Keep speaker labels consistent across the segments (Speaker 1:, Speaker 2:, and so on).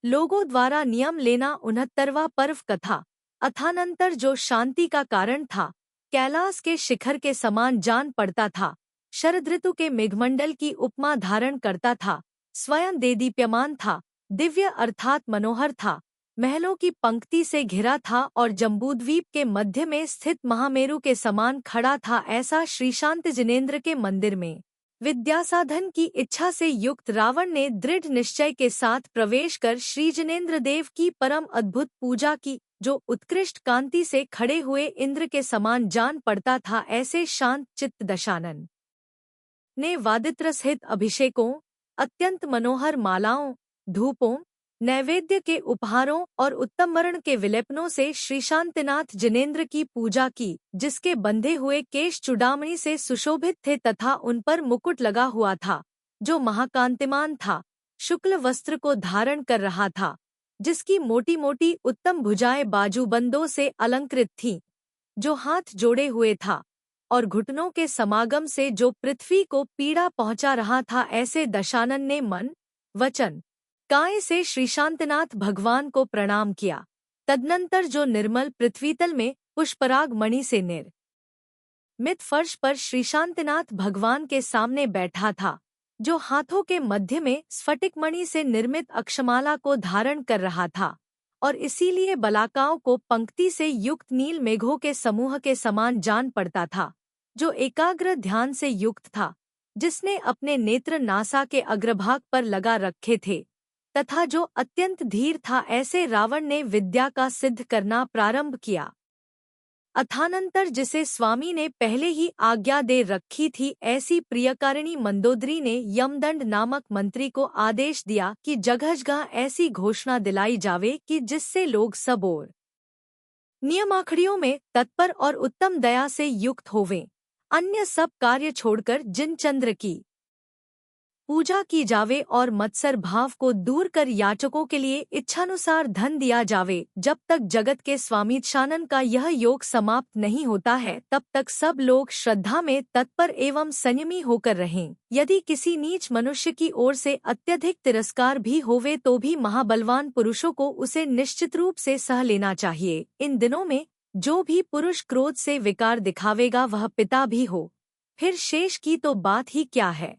Speaker 1: लोगों द्वारा नियम लेना 69वां पर्व कथा। अथानंतर जो शांति का कारण था, कैलाश के शिखर के समान जान पड़ता था, शरद ऋतु के मेघमंडल की उपमा धारण करता था, स्वयं देदीप्यमान था, दिव्य अर्थात मनोहर था, महलों की पंक्ति से घिरा था और जम्बूद्वीप के मध्य में स्थित महामेरु के समान खड़ा था। ऐसा श्रीशांत जिनेंद्र के मंदिर में विद्यासाधन की इच्छा से युक्त रावण ने दृढ़ निश्चय के साथ प्रवेश कर श्री जिनेंद्र देव की परम अद्भुत पूजा की, जो उत्कृष्ट कांति से खड़े हुए इंद्र के समान जान पड़ता था। ऐसे शांत चित्त दशानन ने वादित्रसहित अभिषेकों, अत्यंत मनोहर मालाओं, धूपों, नैवेद्य के उपहारों और उत्तम वर्ण के विलेपनों से श्रीशांतिनाथ जिनेंद्र की पूजा की, जिसके बंधे हुए केश चूड़ामणि से सुशोभित थे तथा उन पर मुकुट लगा हुआ था, जो महाकांतिमान था, शुक्ल वस्त्र को धारण कर रहा था, जिसकी मोटी मोटी उत्तम भुजाएं बाजूबंदों से अलंकृत थीं, जो हाथ जोड़े हुए था और घुटनों के समागम से जो पृथ्वी को पीड़ा पहुंचा रहा था। ऐसे दशानन ने मन, वचन, काय से श्रीशांतनाथ भगवान को प्रणाम किया। तदनंतर जो निर्मल पृथ्वीतल में पुष्पराग मणि से निर्मित फर्श पर श्रीशांतनाथ भगवान के सामने बैठा था, जो हाथों के मध्य में स्फटिक मणि से निर्मित अक्षमाला को धारण कर रहा था और इसीलिए बलाकाओं को पंक्ति से युक्त नील मेघों के समूह के समान जान पड़ता था, जो एकाग्र ध्यान से युक्त था, जिसने अपने नेत्र नासा के अग्रभाग पर लगा रखे थे तथा जो अत्यंत धीर था। ऐसे रावण ने विद्या का सिद्ध करना प्रारंभ किया। अथानंतर जिसे स्वामी ने पहले ही आज्ञा दे रखी थी, ऐसी प्रियकारिणी मंदोदरी ने यमदंड नामक मंत्री को आदेश दिया कि जगह जगह ऐसी घोषणा दिलाई जावे कि जिससे लोग सब और नियमाखड़ियों में तत्पर और उत्तम दया से युक्त होवें, अन्य सब कार्य छोड़कर जिन चंद्र की पूजा की जावे और मत्सर भाव को दूर कर याचकों के लिए इच्छानुसार धन दिया जावे। जब तक जगत के स्वामीशानन का यह योग समाप्त नहीं होता है, तब तक सब लोग श्रद्धा में तत्पर एवं संयमी होकर रहें। यदि किसी नीच मनुष्य की ओर से अत्यधिक तिरस्कार भी होवे तो भी महाबलवान पुरुषों को उसे निश्चित रूप से सह लेना चाहिए। इन दिनों में जो भी पुरुष क्रोध से विकार दिखावेगा वह पिता भी हो, फिर शेष की तो बात ही क्या है,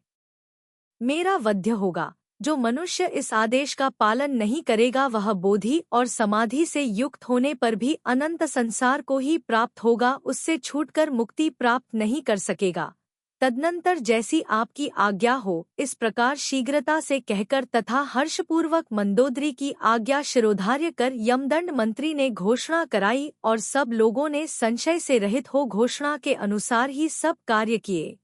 Speaker 1: मेरा वध्य होगा। जो मनुष्य इस आदेश का पालन नहीं करेगा वह बोधि और समाधि से युक्त होने पर भी अनंत संसार को ही प्राप्त होगा, उससे छूटकर मुक्ति प्राप्त नहीं कर सकेगा। तदनंतर जैसी आपकी आज्ञा हो, इस प्रकार शीघ्रता से कहकर तथा हर्षपूर्वक मंदोदरी की आज्ञा शिरोधार्य कर यमदंड मंत्री ने घोषणा कराई और सब लोगों ने संशय से रहित हो घोषणा के अनुसार ही सब कार्य किए।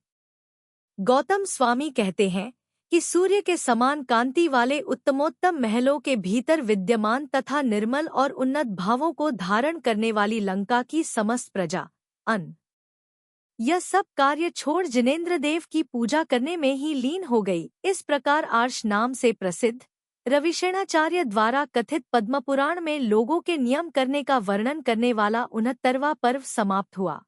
Speaker 1: गौतम स्वामी कहते हैं कि सूर्य के समान कांति वाले उत्तमोत्तम महलों के भीतर विद्यमान तथा निर्मल और उन्नत भावों को धारण करने वाली लंका की समस्त प्रजा यह सब कार्य छोड़ जिनेंद्र देव की पूजा करने में ही लीन हो गई। इस प्रकार आर्ष नाम से प्रसिद्ध रविशेणाचार्य द्वारा कथित पद्मपुराण में लोगों के नियम करने का वर्णन करने वाला 69वां पर्व समाप्त हुआ।